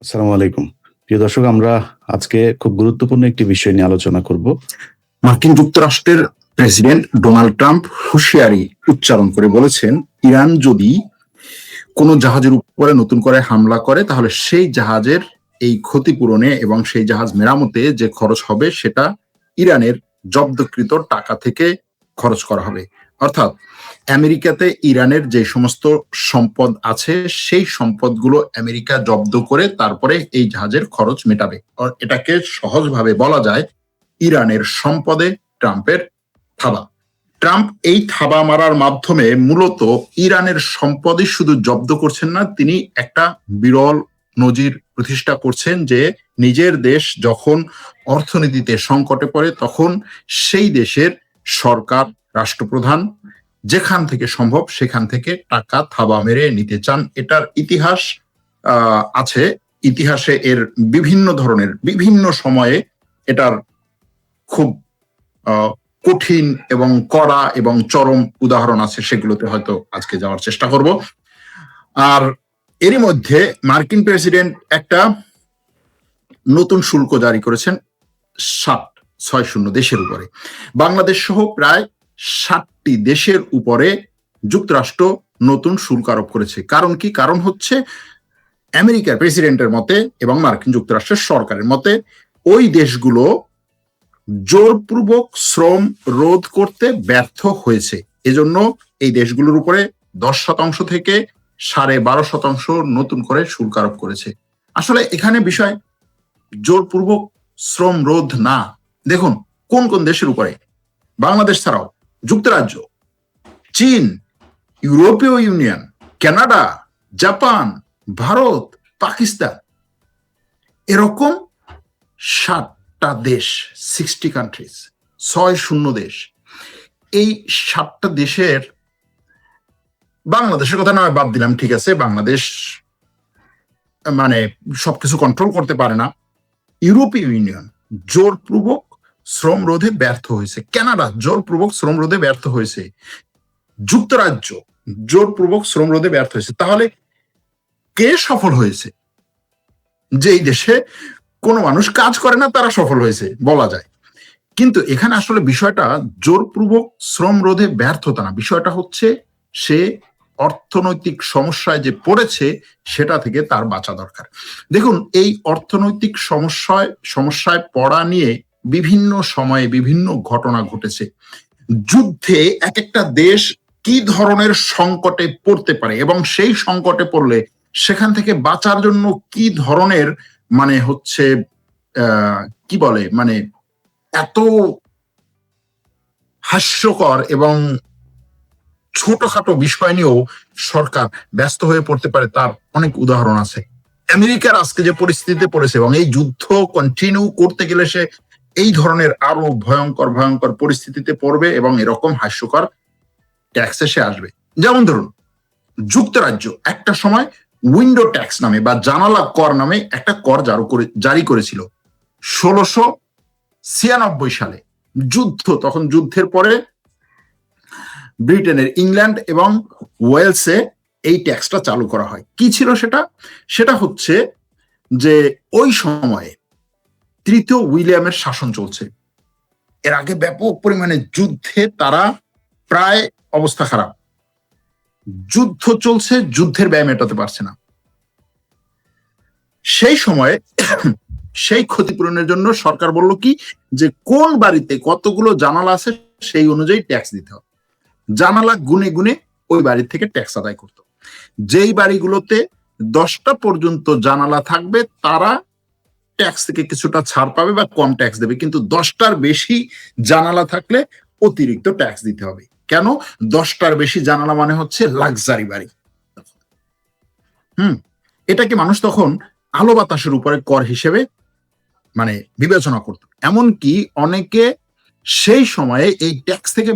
আসসালামু আলাইকুম। প্রিয় দর্শক, আমরা আজকে খুব গুরুত্বপূর্ণ একটি বিষয় নিয়ে আলোচনা করব। মার্কিন যুক্তরাষ্ট্রের প্রেসিডেন্ট ডোনাল্ড ট্রাম্প হুঁশিয়ারি উচ্চারণ করে বলেছেন, ইরান যদি কোনো জাহাজের উপরে নতুন করে হামলা করে তাহলে সেই জাহাজের এই ক্ষতিপূরণে এবং সেই জাহাজ মেরামতে যে খরচ হবে সেটা ইরানের জব্দকৃত টাকা থেকে খরচ করা হবে। অর্থাৎ আমেরিকাতে ইরানের যে সমস্ত সম্পদ আছে সেই সম্পদগুলো আমেরিকা জব্দ করে তারপরে এই জাহাজের খরচ মেটাবে। এটাকে সহজভাবে বলা যায় ইরানের সম্পদে ট্রাম্পের থাবা। ট্রাম্প এই থাবা মারার মাধ্যমে মূলত ইরানের সম্পদই শুধু জব্দ করছেন না, তিনি একটা বিরল নজির প্রতিষ্ঠা করছেন যে নিজের দেশ যখন অর্থনীতিতে সংকটে পড়ে তখন সেই দেশের সরকার, রাষ্ট্রপ্রধান যেখান থেকে সম্ভব সেখান থেকে টাকা থাবা মেরে নিতে চান। এটার ইতিহাস আছে, ইতিহাসে এর বিভিন্ন ধরনের বিভিন্ন সময়ে এটার খুব কঠিন এবং কড়া এবং চরম উদাহরণ আছে, সেগুলোতে হয়তো আজকে যাওয়ার চেষ্টা করব। আর এরই মধ্যে মার্কিন প্রেসিডেন্ট একটা নতুন শুল্ক জারি করেছেন 60 দেশের উপরে, বাংলাদেশ সহ প্রায় 60টি দেশের উপরে যুক্তরাষ্ট্র নতুন শুল্ক আরোপ করেছে। কারণ কি? কারণ হচ্ছে আমেরিকার প্রেসিডেন্টের মতে এবং মার্কিন যুক্তরাষ্ট্রের সরকারের মতে ওই দেশগুলো জোরপূর্বক শ্রম রোধ করতে ব্যর্থ হয়েছে। এজন্য এই দেশগুলোর উপরে 10% থেকে 12.5% নতুন করে শুল্ক আরোপ করেছে। আসলে এখানে বিষয় জোরপূর্বক শ্রম রোধ না। দেখুন কোন কোন দেশের উপরে, বাংলাদেশ ছাড়াও যুক্তরাজ্য, চীন, ইউরোপীয় union, Canada, Japan, Bharat, Pakistan, এরকম 7টা দেশ, 60 কান্ট্রিজ, 60 দেশ। এই 7টা দেশের, বাংলাদেশের কথা নয় বাদ দিলাম, ঠিক আছে, বাংলাদেশ মানে সবকিছু কন্ট্রোল করতে পারে না। ইউরোপীয় ইউনিয়ন জোরপূর্বক শ্রম রোধে ব্যর্থ হয়েছে, কানাডা জোরপূর্বক শ্রম রোধে ব্যর্থ হয়েছে, যুক্তরাজ্য জোরপূর্বক শ্রম রোধে ব্যর্থ হয়েছে। তাহলে কে সফল হয়েছে? যেই দেশে কোনো মানুষ কাজ করে না তারা সফল হয়েছে বলা যায়। কিন্তু এখানে আসলে বিষয়টা জোরপূর্বক শ্রম রোধে ব্যর্থতা না, বিষয়টা হচ্ছে সে অর্থনৈতিক সমস্যায় যে পড়েছে সেটা থেকে তার বাঁচা দরকার। দেখুন এই অর্থনৈতিক সমস্যায় পড়া নিয়ে বিভিন্ন সময়ে বিভিন্ন ঘটনা ঘটেছে। যুদ্ধে এক একটা দেশ কি ধরনের সংকটে পড়তে পারে এবং সেই সংকটে পড়লে সেখান থেকে বাঁচার জন্য কি ধরনের মানে হচ্ছে কি বলে মানে এত হাস্যকর এবং ছোটখাটো বিষয় নিয়েও সরকার ব্যস্ত হয়ে পড়তে পারে, তার অনেক উদাহরণ আছে। আমেরিকার আজকে যে পরিস্থিতিতে পড়েছে এবং এই যুদ্ধ কন্টিনিউ করতে গেলে সে এই ধরনের আরো ভয়ঙ্কর ভয়ঙ্কর পরিস্থিতিতে পড়বে এবং এরকম হাস্যকর ট্যাক্সে সে আসবে। যেমন ধরুন যুক্তরাজ্য একটা সময় উইন্ডো ট্যাক্স নামে বা জানালা কর নামে একটা কর জারি করেছিল 1696 সালে। যুদ্ধ, তখন যুদ্ধের পরে ব্রিটেনের ইংল্যান্ড এবং ওয়েলসে এই ট্যাক্সটা চালু করা হয়। কি ছিল সেটা? সেটা হচ্ছে যে ওই সময়ে তৃতীয় উইলিয়ামের শাসন চলছে, এর আগে ব্যাপক পরিমাণে যুদ্ধে তারা প্রায় অবস্থা খারাপ, যুদ্ধ চলছে, যুদ্ধের ব্যয় মেটাতে পারছে না। সেই সময়ে সেই ক্ষতিপূরণের জন্য সরকার বলল কি যে কোন বাড়িতে কতগুলো জানালা আছে সেই অনুযায়ী ট্যাক্স দিতে হবে। জানালা গুনে গুনে ওই বাড়ির থেকে ট্যাক্স আদায় করত। যেই বাড়িগুলোতে 10টা পর্যন্ত জানালা থাকবে তারা ট্যাক্স থেকে কিছুটা ছাড় পাবে বা কম ট্যাক্স দেবে, কিন্তু 10টার বেশি জানালা থাকলে অতিরিক্ত ট্যাক্স দিতে হবে। কেন? 10টার বেশি জানালা মানে হচ্ছে লাক্সারি বাড়ি। এটাকে মানুষ তখন আলো বাতাসের উপরে কর হিসেবে মানে বিবেচনা করত। এমনকি অনেকে সেই সময়ে এই ট্যাক্স থেকে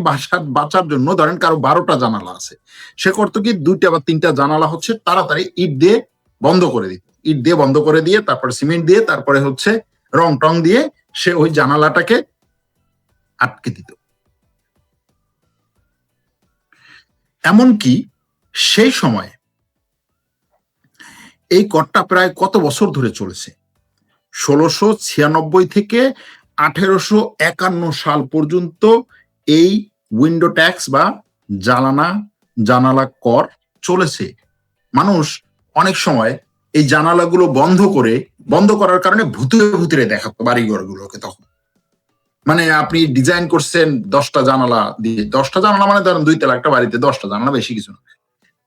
বাঁচার জন্য, ধরেন কারো 12টা জানালা আছে, সে করতো কি 2টা বা 3টা জানালা হচ্ছে তাড়াতাড়ি ইট দিয়ে বন্ধ করে দিত, ইট দিয়ে বন্ধ করে দিয়ে তারপরে সিমেন্ট দিয়ে তারপরে হচ্ছে রং টং দিয়ে সে ওই জানালাটাকে আটকে দিত। এমনকি সেই সময় এই করটা প্রায় কত বছর ধরে চলেছে? 1696 থেকে 1851 সাল পর্যন্ত এই উইন্ডো ট্যাক্স বা জানালা কর চলেছে। মানুষ অনেক সময় এই জানালাগুলো বন্ধ করার কারণে ভুতুরে দেখাতো বাড়িঘরগুলোকে। তখন মানে আপনি ডিজাইন করছেন 10টা জানালা দিয়ে, 10টা জানালা মানে ধরেন 2 তলা একটা বাড়িতে 10টা জানালা, বেশি কিছু না,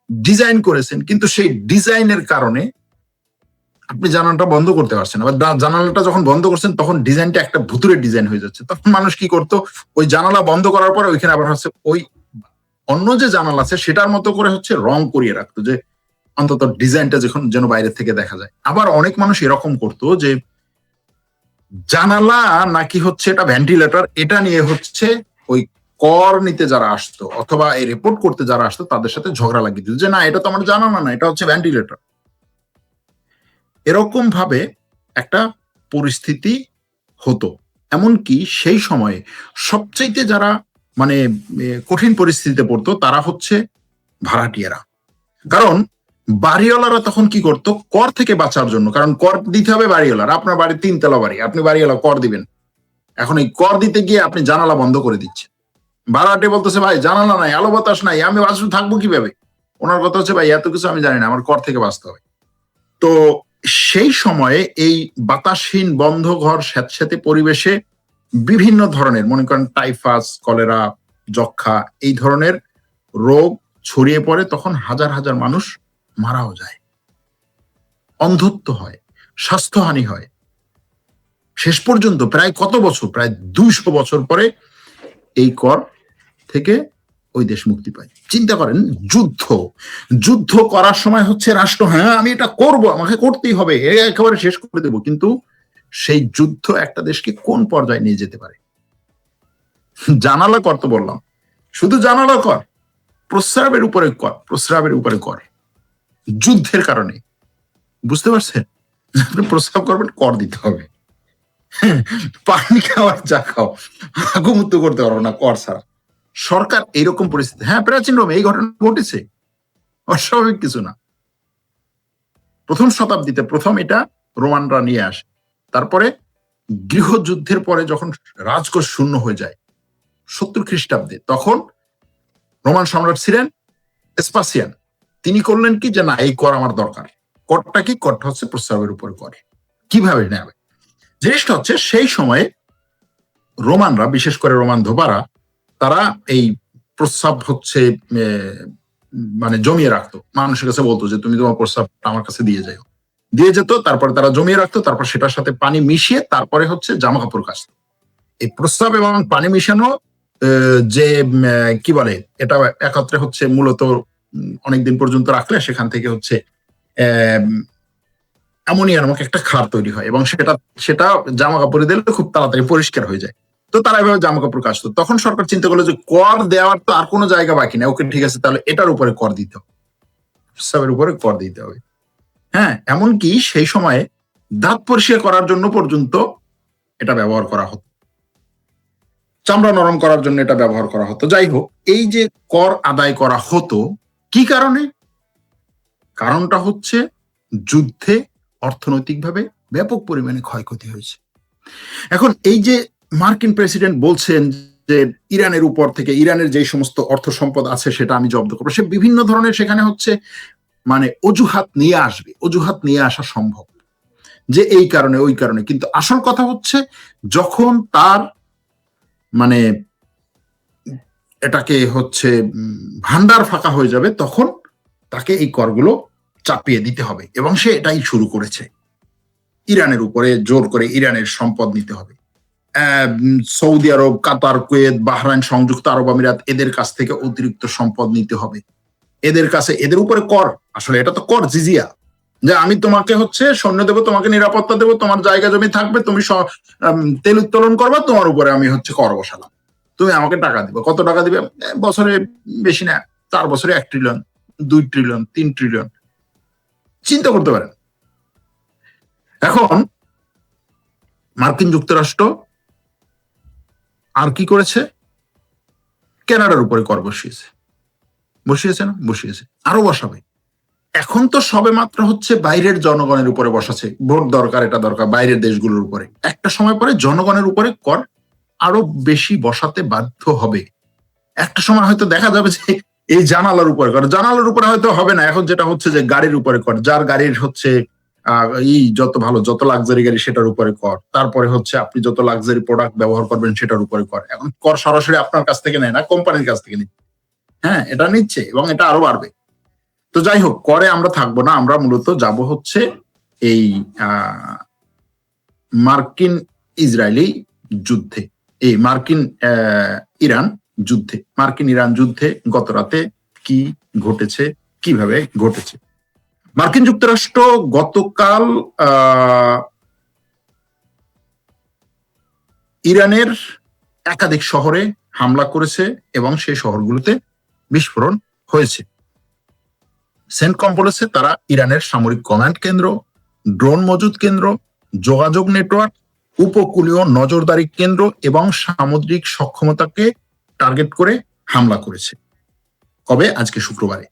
ডিজাইন করেছেন, কিন্তু সেই ডিজাইনের কারণে আপনি জানালাটা বন্ধ করতে পারছেন না। জানালাটা যখন বন্ধ করছেন তখন ডিজাইনটা একটা ভুতুরে ডিজাইন হয়ে যাচ্ছে। তখন মানুষ কি করতো, ওই জানালা বন্ধ করার পরে ওইখানে আবার হচ্ছে ওই অন্য যে জানালা আছে সেটার মতো করে হচ্ছে রং করিয়ে রাখতো, যে অন্তত ডিজাইনটা যেন বাইরে থেকে দেখা যায়। আবার অনেক মানুষ এরকম করতো যে জানালা নাকি হচ্ছে এটা ভেন্টিলেটর, এটা নিয়ে হচ্ছে ওই কর নিতে যারা আসতো অথবা এই রিপোর্ট করতে যারা আসতো তাদের সাথে ঝগড়া লাগিয়ে দিত, যে না এটা তো আমার জানালা না, এটা হচ্ছে ভেন্টিলেটর। এরকম ভাবে একটা পরিস্থিতি হতো। এমনকি সেই সময়ে সবচাইতে যারা মানে কঠিন পরিস্থিতিতে পড়তো তারা হচ্ছে ভাড়াটিয়ারা। কারণ বাড়িওয়ালারা তখন কি করতো, কর থেকে বাঁচার জন্য, কারণ কর দিতে হবে বাড়িওয়ালার, আপনার বাড়ি 3 তলা বাড়ি, আপনি বাড়িওয়ালা কর দিবেন, এখন এই কর দিতে গিয়ে আপনি জানালা বন্ধ করে দিচ্ছেন। ভাড়াটে বলতেছে ভাই জানালা নাই, আলো বাতাস নাই, আমি বাঁচতে থাকবো কিভাবে? ওনার কথা হচ্ছে ভাই এত কিছু আমি জানি না, আমার কর থেকে বাঁচতে হবে। তো সেই সময়ে এই বাতাসহীন বন্ধ ঘর স্যাঁতস্যাঁতে পরিবেশে বিভিন্ন ধরনের, মনে করেন টাইফাস, কলেরা, যক্ষা, এই ধরনের রোগ ছড়িয়ে পড়ে। তখন হাজার হাজার মানুষ মারাও যায়, অন্ধত্ব হয়, স্বাস্থ্যহানি হয়। শেষ পর্যন্ত প্রায় কত বছর, প্রায় 200 বছর পরে এই কর থেকে ওই দেশ মুক্তি পায়। চিন্তা করেন, যুদ্ধ করার সময় হচ্ছে রাষ্ট্র, হ্যাঁ আমি এটা করব, আমাকে করতেই হবে, একেবারে শেষ করে দেব, কিন্তু সেই যুদ্ধ একটা দেশকে কোন পর্যায়ে নিয়ে যেতে পারে? জানালা কর তো বললাম, শুধু জানালা কর, প্রস্রাবের উপরে কর, যুদ্ধের কারণে। বুঝতে পারছেন? আপনি প্রস্রাব করবেন, কর দিতে হবে। পানি খাওয়ার যা খাও, আগুমুত্ত করতে পারবো না কর ছাড়া। সরকার এইরকম পরিস্থিতি, হ্যাঁ প্রাচীন রোমে এই ঘটনা ঘটেছে, অস্বাভাবিক কিছু না। প্রথম শতাব্দীতে প্রথম এটা রোমানরা নিয়ে আসে। তারপরে গৃহযুদ্ধের পরে যখন রাজকোষ শূন্য হয়ে যায় 70 খ্রিস্টাব্দে, তখন রোমান সম্রাট ছিলেন স্পাসিয়ান। তিনি করলেন কি, যে না এই কর আমার দরকার। করটা কি? করটা হচ্ছে প্রস্রাবের উপরে করে। কিভাবে নেবে জিনিসটা হচ্ছে, সেই সময়ে রোমানরা, বিশেষ করে রোমান ধোপারা, তারা এই প্রস্রাব হচ্ছে মানে জমিয়ে রাখতো, মানুষের কাছে বলতো যে তুমি তোমার প্রস্রাবটা আমার কাছে দিয়ে যেত, তারপরে তারা জমিয়ে রাখতো, তারপর সেটার সাথে পানি মিশিয়ে তারপরে হচ্ছে জামা কাপড় কাচতো। এই প্রস্রাব এবং পানি মিশানো যে কি বলে, এটা একত্রে হচ্ছে মূলত অনেকদিন পর্যন্ত রাখলে সেখান থেকে হচ্ছে অ্যামোনিয়া নামক একটা ক্ষার তৈরি হয়, এবং সেটা জামা কাপড়ে দিলে খুব তাড়াতাড়ি পরিষ্কার হয়ে যায়। তো তারা এভাবে জামা কাপড় কাচতো। তখন সরকার চিন্তা করলো যে কর দেওয়ার তো আর কোনো জায়গা বাকি নেই, ওকে ঠিক আছে, তাহলে এটার উপরে কর দিতে হবে, প্রস্রাবের উপরে কর দিতে হবে। হ্যাঁ, এমনকি সেই সময়ে দাঁত পরিষ্কার করার জন্য পর্যন্ত এটা ব্যবহার করা হতো, চামড়া নরম করার জন্য এটা ব্যবহার করা হতো। যাই হোক, এই যে কর আদায় করা হতো, কি কারণে? কারণটা হচ্ছে যুদ্ধে অর্থনৈতিকভাবে ব্যাপক পরিমাণে ক্ষয়ক্ষতি হয়েছে। এখন এই যে মার্কিন প্রেসিডেন্ট বলছেন যে ইরানের উপর থেকে, ইরানের যে সমস্ত অর্থ সম্পদ আছে সেটা আমি জব্দ করবো, সে বিভিন্ন ধরনের সেখানে হচ্ছে মানে অজুহাত নিয়ে আসা সম্ভব, যে এই কারণে ওই কারণে। কিন্তু আসল কথা হচ্ছে, যখন তার মানে এটাকে হচ্ছে ভান্ডার ফাঁকা হয়ে যাবে, তখন তাকে এই করগুলো চাপিয়ে দিতে হবে, এবং সে এটাই শুরু করেছে। ইরানের উপরে জোর করে ইরানের সম্পদ নিতে হবে। সৌদি আরব, কাতার, কুয়েত, বাহরাইন, সংযুক্ত আরব আমিরাত, এদের কাছ থেকে অতিরিক্ত সম্পদ নিতে হবে। এদের উপরে কর, আসলে এটা তো কর, জিজিয়া, যে আমি তোমাকে হচ্ছে সৈন্য দেবো, তোমাকে নিরাপত্তা দেবো, তোমার জায়গা জমি থাকবে, তুমি তেল উত্তোলন করবা, তোমার উপরে আমি হচ্ছে কর বসালাম, তুমি আমাকে টাকা দিবে। কত টাকা দিবে? বছরে বেশি না, 4 বছরে 1 ট্রিলিয়ন, 2 ট্রিলিয়ন, 3 ট্রিলিয়ন। চিন্তা করতে পারেন। এখন মার্কিন যুক্তরাষ্ট্র আর কি করেছে? কানাডার উপরে কর বসিয়েছে, আরো বসাবে। এখন তো সবে মাত্র হচ্ছে বাইরের জনগণের উপরে বসাছে, ভোট দরকার, এটা দরকার, বাইরের দেশগুলোর উপরে। একটা সময় পরে জনগণের উপরে কর আরো বেশি বসাতে বাধ্য হবে। একটা সময় হয়তো দেখা যাবে যে এই জানালার উপরে কর, জানালার উপরে হয়তো হবে না, এখন যেটা হচ্ছে যে গাড়ির উপরে কর, যার গাড়ির হচ্ছে যত ভালো, যত লাক্সারি গাড়ি সেটার উপরে কর, তারপরে হচ্ছে আপনি যত লাক্সারি প্রোডাক্ট ব্যবহার করবেন সেটার উপরে কর। এখন কর সরাসরি আপনার কাছ থেকে নেয় না, কোম্পানির কাছ থেকে নিচ্ছে। হ্যাঁ, এটা নিচ্ছে এবং এটা আরো বাড়বে। তো যাই হোক, করে আমরা থাকবো না, আমরা মূলত যাব হচ্ছে এই মার্কিন ইসরায়েলি যুদ্ধে, এই মার্কিন ইরান যুদ্ধে। মার্কিন ইরান যুদ্ধে গত রাতে কি ঘটেছে, কিভাবে ঘটেছে। মার্কিন যুক্তরাষ্ট্র গতকাল ইরানের একাধিক শহরে হামলা করেছে এবং সেই শহরগুলোতে বিস্ফোরণ হয়েছে। সেন্টকম বলেছে তারা ইরানের সামরিক কমান্ড কেন্দ্র, ড্রোন মজুদ কেন্দ্র, যোগাযোগ নেটওয়ার্ক, উপকূলীয় নজরদারি কেন্দ্র এবং সামুদ্রিক সক্ষমতাকে টার্গেট করে হামলা করেছে। কবে? আজকে শুক্রবারে।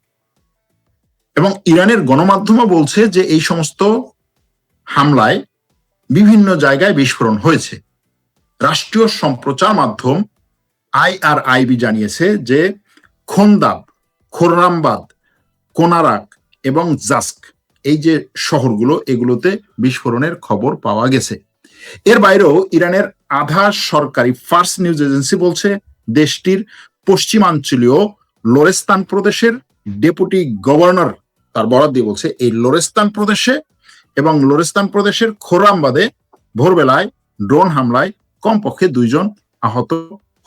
এবং ইরানের গণমাধ্যমও বলছে যে এই সমস্ত হামলায় বিভিন্ন জায়গায় বিস্ফোরণ হয়েছে। রাষ্ট্রীয় সম্প্রচার মাধ্যম IRIB জানিয়েছে যে খোন্দাব, খোররামবাদ, কোনারাক এবং জাস্ক, এই যে শহরগুলো, এগুলোতে বিস্ফোরণের খবর পাওয়া গেছে। এর বাইরেও ইরানের আধা সরকারি ফার্স নিউজ এজেন্সি বলছে দেশটির পশ্চিমাঞ্চলীয় লোরেস্তান প্রদেশের ডেপুটি গভর্নর তার বরাত দিয়ে বলছে এই লোরেস্তান প্রদেশে এবং লোরেস্তান প্রদেশের খোরামবাদে ভোরবেলায় ড্রোন হামলায় কমপক্ষে 2 জন আহত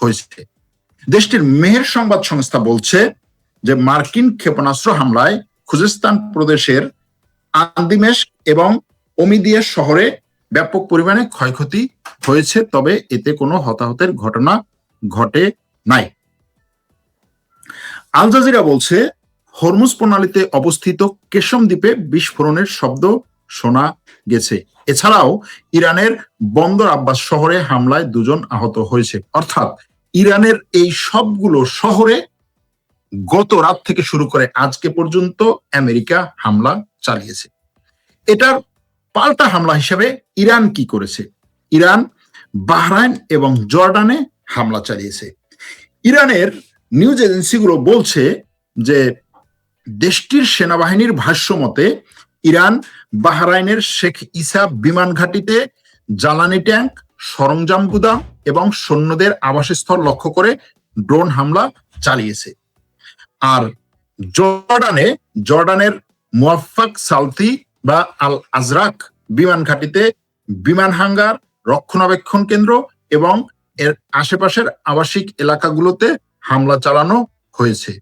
হয়েছে। দেশটির মেহের সংবাদ সংস্থা বলছে যে মার্কিন ক্ষেপণাস্ত্র হামলায় খুজেস্তান প্রদেশের আন্দিমেশ এবং ওমিদিয়া শহরে ব্যাপক পরিমাণে ক্ষয়ক্ষতি হয়েছে, তবে এতে কোনো হতাহতের ঘটনা ঘটে নাই। আল জাজিরা বলছে হরমুজ প্রণালীতে অবস্থিত কেশম দ্বীপে বিস্ফোরণের শব্দ শোনা গেছে। এছাড়াও ইরানের বন্দর আব্বাস শহরে হামলায় 2 জন আহত হয়েছে। অর্থাৎ ইরানের এই সবগুলো শহরে গত রাত থেকে শুরু করে আজকে পর্যন্ত আমেরিকা হামলা চালিয়েছে। এটার পাল্টা হামলা হিসেবে ইরান কি করেছে? ইরান বাহরাইন এবং জর্ডানে হামলা চালিয়েছে। ইরানের নিউজ এজেন্সিগুলো বলছে যে দেশটির সেনাবাহিনীর ভাষ্য মতে ইরান বাহরাইনের শেখ ইসা বিমান ঘাঁটিতে জ্বালানি ট্যাঙ্ক, সরঞ্জাম গুদাম এবং সৈন্যদের আবাসস্থল লক্ষ্য করে ড্রোন হামলা চালিয়েছে। আর জর্ডানের মুয়াফফাক সালতি বা আল আজরাক বিমান ঘাঁটিতে বিমান হাঙ্গার, রক্ষণাবেক্ষণ কেন্দ্র এবং এর আশেপাশের আবাসিক এলাকাগুলোতে হামলা চালানো হয়েছে।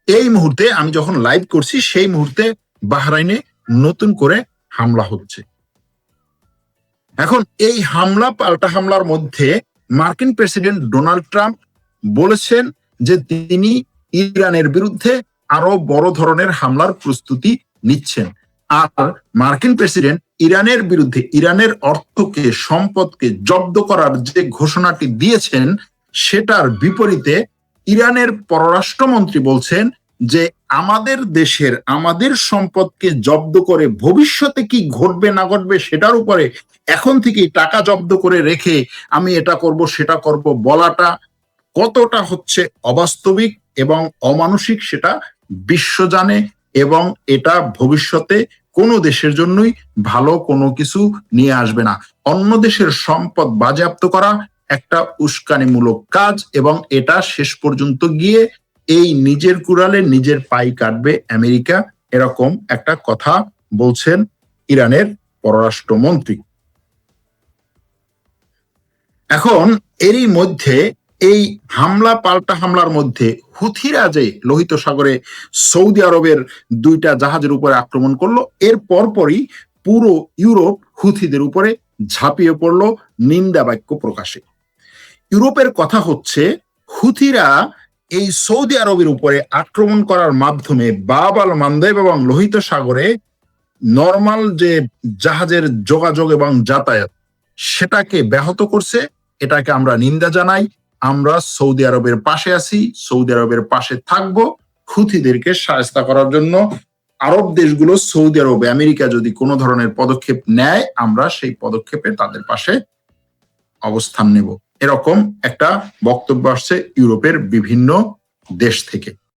এই মুহূর্তে আমি যখন লাইভ করছি সেই মুহূর্তে বাহরাইনে নতুন করে হামলা হচ্ছে। এখন এই হামলা পাল্টা হামলার মধ্যে মার্কিন প্রেসিডেন্ট ডোনাল্ড ট্রাম্প বলেছেন যে তিনি ইরানের বিরুদ্ধে আরো বড় ধরনের হামলার প্রস্তুতি নিচ্ছেন। আর মার্কিন প্রেসিডেন্ট ইরানের বিরুদ্ধে ইরানের অর্থকে, সম্পদকে জব্দ করার যে ঘোষণাটি দিয়েছেন সেটার বিপরীতে ইরানের পররাষ্ট্রমন্ত্রী বলছেন যে আমাদের দেশের, আমাদের সম্পদকে জব্দ করে ভবিষ্যতে কি ঘটবে না ঘটবে সেটার উপরে এখন থেকেই টাকা জব্দ করে রেখে আমি এটা করব সেটা করব বলাটা কতটা হচ্ছে অবাস্তবিক এবং অমানসিক সেটা বিশ্ব জানে, এবং এটা ভবিষ্যতে কোনো দেশের জন্যই ভালো কোনো কিছু নিয়ে আসবে না। অন্য দেশের সম্পদ বাজেয়াপ্ত করা একটা উস্কানিমূলক কাজ এবং এটা শেষ পর্যন্ত গিয়ে এই নিজের কুড়ালে নিজের পাই কাটবে আমেরিকা, এরকম একটা কথা বলছেন ইরানের পররাষ্ট্রমন্ত্রী। এখন এরই মধ্যে এই হামলা পাল্টা হামলার মধ্যে হুথিরা যে লোহিত সাগরে সৌদি আরবের 2টা জাহাজের উপরে আক্রমণ করলো, এর পরপরই পুরো ইউরোপ হুথিদের উপরে ঝাঁপিয়ে পড়লো নিন্দা বাক্য প্রকাশে। ইউরোপের কথা হচ্ছে হুথিরা এই সৌদি আরবের উপরে আক্রমণ করার মাধ্যমে বাব আল মান্দেব এবং লোহিত সাগরে নরমাল যে জাহাজের যোগাযোগ এবং যাতায়াত সেটাকে ব্যাহত করছে। এটাকে আমরা নিন্দা জানাই। আমরা সৌদি আরবের পাশে আছি, সৌদি আরবের পাশে থাকবো। হুথিদেরকে শায়েস্তা করার জন্য আরব দেশগুলো, সৌদি আরবে, আমেরিকা যদি কোনো ধরনের পদক্ষেপ নেয়, আমরা সেই পদক্ষেপে তাদের পাশে অবস্থান নেব। এরকম একটা বক্তব্য আসছে ইউরোপের বিভিন্ন দেশ থেকে।